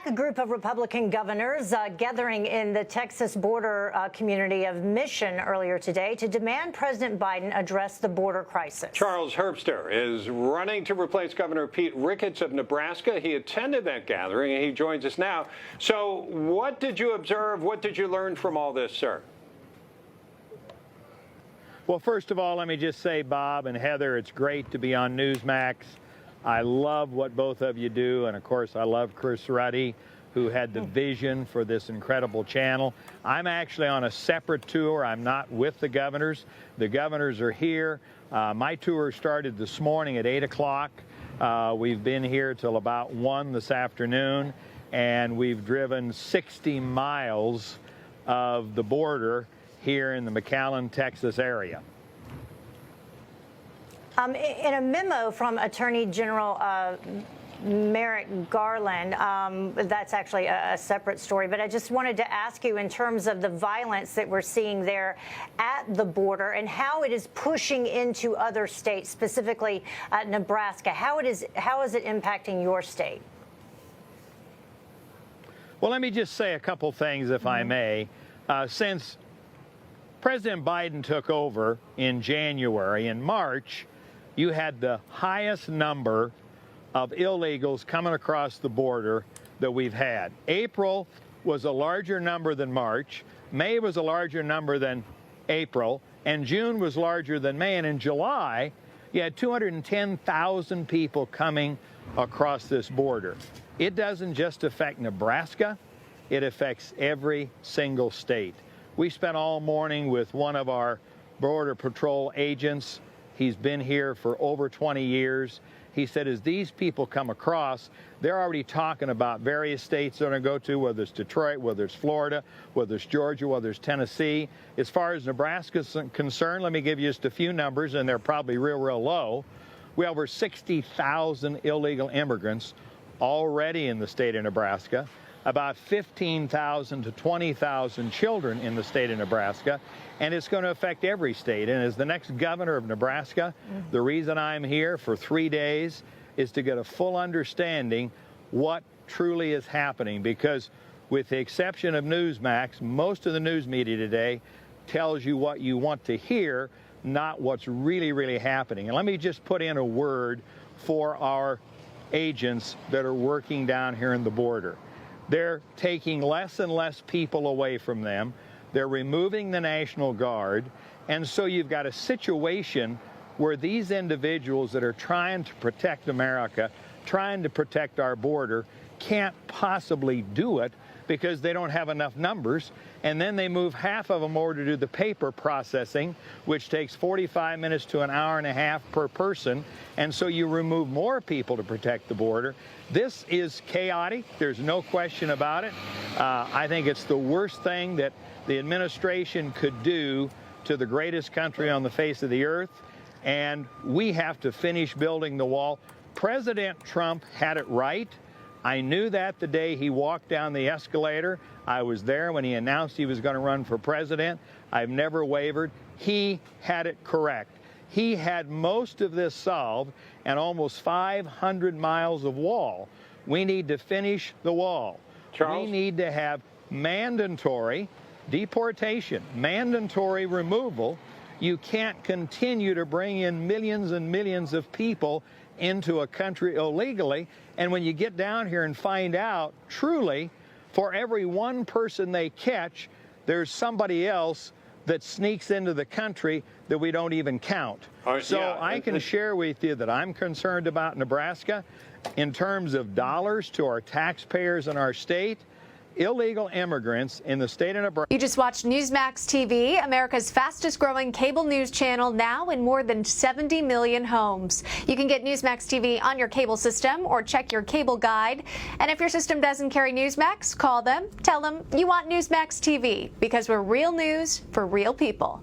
A group of Republican governors gathering in the Texas border community of Mission earlier today to demand President Biden address the border crisis. Charles Herbster is running to replace Governor Pete Ricketts of Nebraska. He attended that gathering, and he joins us now. So what did you observe? What did you learn from all this, sir? Well, first of all, let me just say, Bob and Heather, it's great to be on Newsmax. I love what both of you do, and of course I love Chris Ruddy, who had the vision for this incredible channel. I'm actually on a separate tour. I'm not with the governors. The governors are here. My tour started this morning at 8 o'clock. We've been here till about 1 this afternoon, and we've driven 60 miles of the border here in the McAllen, Texas area. In a memo from Attorney General Merrick Garland, that's actually a separate story, but I just wanted to ask you in terms of the violence that we're seeing there at the border and how it is pushing into other states, specifically Nebraska. How is it impacting your state? Well, let me just say a couple things, if I may. Since President Biden took over in January, in March, you had the highest number of illegals coming across the border that we've had. April was a larger number than March, May was a larger number than April, and June was larger than May. And in July, you had 210,000 people coming across this border. It doesn't just affect Nebraska, it affects every single state. We spent all morning with one of our Border Patrol agents. He's been here for over 20 years. He said as these people come across, they're already talking about various states they're going to go to, whether it's Detroit, whether it's Florida, whether it's Georgia, whether it's Tennessee. As far as Nebraska is concerned, let me give you just a few numbers, and they're probably real low. We have over 60,000 illegal immigrants already in the state of Nebraska, about 15,000 to 20,000 children in the state of Nebraska, and it's going to affect every state. And as the next governor of Nebraska, the reason I'm here for 3 days is to get a full understanding what truly is happening, because with the exception of Newsmax, most of the news media today tells you what you want to hear, not what's really happening. And let me just put in a word for our agents that are working down here in the border. They're taking less and less people away from them. They're removing the National Guard. And so you've got a situation where these individuals that are trying to protect America, trying to protect our border, can't possibly do it because they don't have enough numbers. And then they move half of them over to do the paper processing, which takes 45 minutes to an hour and a half per person. And so you remove more people to protect the border. This is chaotic. There's no question about it. I think it's the worst thing that the administration could do to the greatest country on the face of the earth. And we have to finish building the wall. President Trump had it right. I knew that the day he walked down the escalator. I was there when he announced he was going to run for president. I've never wavered. He had it correct. He had most of this solved and almost 500 miles of wall. We need to finish the wall. Charles? We need to have mandatory deportation, mandatory removal. You can't continue to bring in millions and millions of people into a country illegally. And when you get down here and find out, truly, for every one person they catch, there's somebody else that sneaks into the country that we don't even count. So I can share with you that I'm concerned about Nebraska in terms of dollars to our taxpayers in our state. Illegal immigrants in the state of Nebraska. You just watched Newsmax TV, America's fastest growing cable news channel, now in more than 70 million homes. You can get Newsmax TV on your cable system or check your cable guide. And if your system doesn't carry Newsmax, call them, tell them you want Newsmax TV, because we're real news for real people.